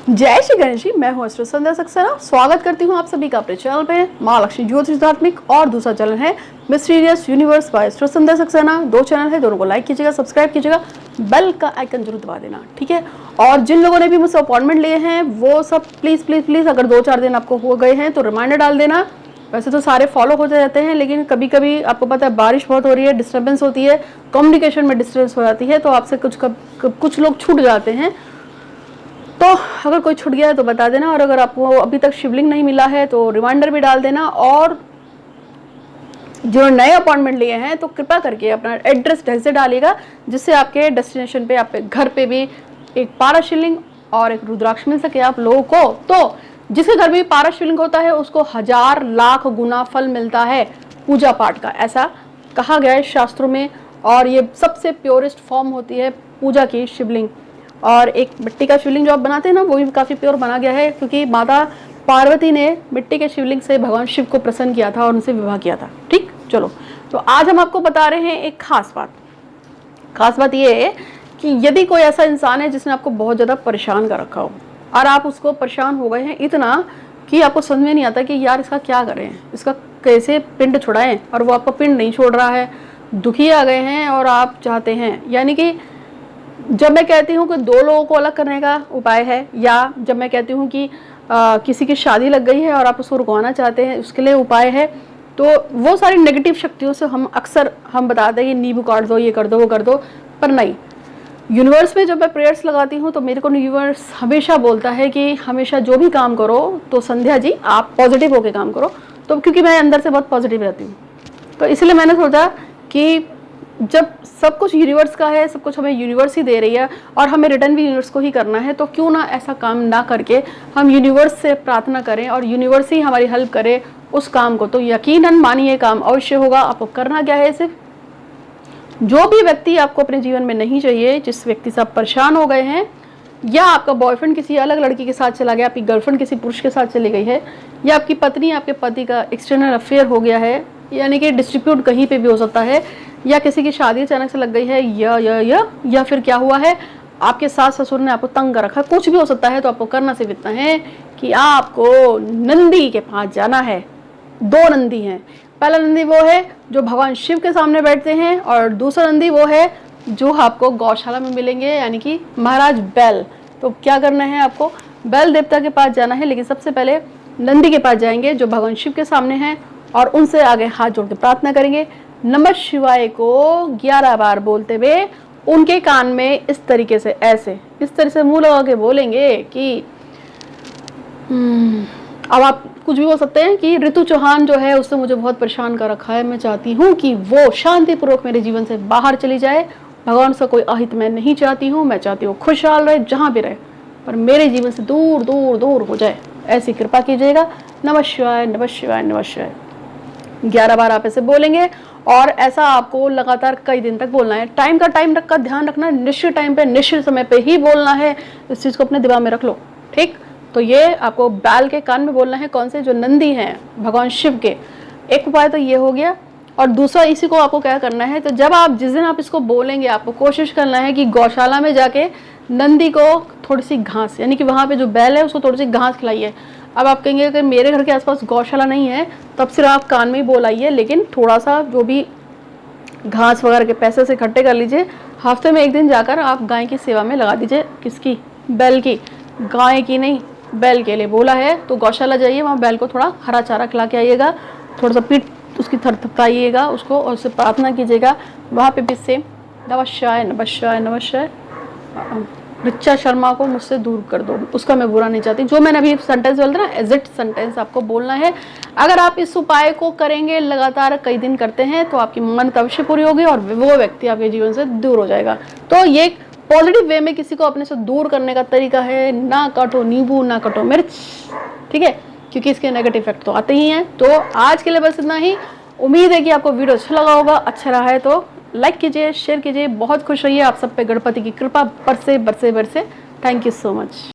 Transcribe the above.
जय श्री गणेश जी। मैं हूँ अस्ट्रो संध्या सक्सेना। स्वागत करती हूँ आप सभी का अपने चैनल पे। माँ लक्ष्मी ज्योतिष धात्मिक और दूसरा चैनल है मिस्टीरियस यूनिवर्स बाय अस्ट्रो संध्या सक्सेना। दो चैनल है, दोनों को लाइक कीजिएगा, सब्सक्राइब कीजिएगा, बेल का आइकन जरूर दबा देना, ठीक है। और जिन लोगों ने भी मुझसे अपॉइंटमेंट लिए हैं वो सब प्लीज़ प्लीज़ प्लीज़, अगर 2-4 दिन आपको हो गए हैं तो रिमाइंडर डाल देना। वैसे तो सारे फॉलो हो जाते हैं, लेकिन कभी कभी आपको पता है बारिश बहुत हो रही है, डिस्टर्बेंस होती है, कम्युनिकेशन में डिस्टर्बेंस हो जाती है, तो आपसे कुछ लोग छूट जाते हैं। तो अगर कोई छूट गया है तो बता देना, और अगर आपको अभी तक शिवलिंग नहीं मिला है तो रिमाइंडर भी डाल देना। और जो नए अपॉइंटमेंट लिए हैं तो कृपया करके अपना एड्रेस ढंग से डालिएगा, जिससे आपके डेस्टिनेशन पे, आपके घर पे भी एक पारा शिवलिंग और एक रुद्राक्ष मिल सके आप लोगों को। तो जिसके घर में पारा शिवलिंग होता है उसको 1000 लाख गुना फल मिलता है पूजा पाठ का, ऐसा कहा गया है शास्त्रों में। और ये सबसे प्योरेस्ट फॉर्म होती है पूजा की शिवलिंग। और एक मिट्टी का शिवलिंग जो आप बनाते हैं ना, वो भी काफ़ी प्योर बना गया है, क्योंकि माता पार्वती ने मिट्टी के शिवलिंग से भगवान शिव को प्रसन्न किया था और उनसे विवाह किया था। ठीक, चलो, तो आज हम आपको बता रहे हैं एक खास बात ये है कि यदि कोई ऐसा इंसान है जिसने आपको बहुत ज़्यादा परेशान कर रखा हो और आप उसको परेशान हो गए हैं इतना कि आपको समझ में नहीं आता कि यार इसका क्या करें, इसका कैसे पिंड छुड़ाएं, और वो आपका पिंड नहीं छोड़ रहा है, दुखी आ गए हैं और आप चाहते हैं, यानी कि जब मैं कहती हूँ कि 2 लोगों को अलग करने का उपाय है, या जब मैं कहती हूँ कि किसी की शादी लग गई है और आप उसको रुकवाना चाहते हैं, उसके लिए उपाय है, तो वो सारी नेगेटिव शक्तियों से हम अक्सर बताते हैं कि नींबू काट दो, ये कर दो, वो कर दो। पर नहीं, यूनिवर्स में जब मैं प्रेयर्स लगाती हूँ तो मेरे को यूनिवर्स हमेशा बोलता है कि हमेशा जो भी काम करो तो संध्या जी आप पॉजिटिव होकर काम करो। तो क्योंकि मैं अंदर से बहुत पॉजिटिव रहती हूँ, तो इसलिए मैंने सोचा कि जब सब कुछ यूनिवर्स का है, सब कुछ हमें यूनिवर्स ही दे रही है और हमें रिटर्न भी यूनिवर्स को ही करना है, तो क्यों ना ऐसा काम ना करके हम यूनिवर्स से प्रार्थना करें और यूनिवर्स ही हमारी हेल्प करे उस काम को। तो यकीनन मानिए काम अवश्य होगा। आपको करना क्या है, सिर्फ जो भी व्यक्ति आपको अपने जीवन में नहीं चाहिए, जिस व्यक्ति से आप परेशान हो गए हैं, या आपका बॉयफ्रेंड किसी अलग लड़की के साथ चला गया, आपकी गर्लफ्रेंड किसी पुरुष के साथ चली गई है, या आपकी पत्नी आपके पति का एक्सटर्नल अफेयर हो गया है, यानी कि डिस्ट्रीब्यूट कहीं पे भी हो सकता है, या किसी की शादी अचानक से लग गई है, या फिर क्या हुआ है, आपके सास ससुर ने आपको तंग कर रखा, कुछ भी हो सकता है। तो आपको करना सिर्फ इतना है कि आपको नंदी के पास जाना है। 2 नंदी हैं। पहला नंदी वो है जो भगवान शिव के सामने बैठते हैं, और दूसरा नंदी वो है जो आपको गौशाला में मिलेंगे, यानी कि महाराज बैल। तो क्या करना है, आपको बैल देवता के पास जाना है, लेकिन सबसे पहले नंदी के पास जाएंगे जो भगवान शिव के सामने हैं, और उनसे आगे हाथ जोड़ के प्रार्थना करेंगे। नमः शिवाय को 11 बार बोलते हुए उनके कान में इस तरीके से, इस तरह से मुंह लगा के बोलेंगे कि अब आप कुछ भी बोल सकते हैं कि ऋतु चौहान जो है उससे मुझे बहुत परेशान कर रखा है, मैं चाहती हूँ कि वो शांतिपूर्वक मेरे जीवन से बाहर चली जाए। भगवान से कोई अहित मैं नहीं चाहती हूँ, मैं चाहती हूँ खुशहाल रहे जहाँ भी रहे, पर मेरे जीवन से दूर दूर दूर हो जाए, ऐसी कृपा कीजिएगा। नमः शिवाय, नमः शिवाय, नमः शिवाय 11 बार आप ऐसे बोलेंगे, और ऐसा आपको लगातार कई दिन तक बोलना है। टाइम का ध्यान रखना, निश्चित टाइम पे निश्चित समय पे ही बोलना है। इस चीज़ को अपने दिमाग में रख लो, ठीक। तो ये आपको बैल के कान में बोलना है, कौन से, जो नंदी हैं भगवान शिव के। एक उपाय तो ये हो गया, और दूसरा इसी को आपको क्या करना है, तो जब आप जिस दिन आप इसको बोलेंगे, आपको कोशिश करना है कि गौशाला में जाके नंदी को थोड़ी सी घास, यानी कि वहाँ पे जो बैल है उसको थोड़ी सी घास खिलाइए। अब आप कहेंगे कि मेरे घर के आसपास गौशाला नहीं है, तब सिर्फ आप कान में ही बोलाइए, लेकिन थोड़ा सा जो भी घास वगैरह के पैसे से इकट्ठे कर लीजिए। हफ्ते में 1 दिन जाकर आप गाय की सेवा में लगा दीजिए। किसकी? बैल की। गाय की नहीं, बैल के लिए बोला है। तो गौशाला जाइए, वहाँ बैल को थोड़ा हरा चारा खिला के आइएगा, थोड़ा सा पीठ उसकी थपथपाइएगा उसको, और उससे प्रार्थना कीजिएगा। वहाँ पे भी सेम नमः शिवाय, नमः शिवाय, नमः शिवाय, ऋचा शर्मा को मुझसे दूर कर दो, उसका मैं बुरा नहीं चाहती। जो मैंने अभी सेंटेंस बोला ना, एग्जैक्ट सेंटेंस आपको बोलना है। अगर आप इस उपाय को करेंगे, लगातार कई दिन करते हैं, तो आपकी मन्नत अवश्य पूरी होगी और वो व्यक्ति आपके जीवन से दूर हो जाएगा। तो ये एक पॉजिटिव वे में किसी को अपने से दूर करने का तरीका है। ना काटो नींबू, ना काटो मिर्च, ठीक है, क्योंकि इसके नेगेटिव इफेक्ट तो आते ही हैं। तो आज के लिए बस इतना ही। उम्मीद है कि आपको वीडियो अच्छा लगा होगा। अच्छा रहा है तो लाइक कीजिए, शेयर कीजिए। बहुत खुश रहिए। आप सब पे गणपति की कृपा बरसे बरसे बरसे। Thank you so much.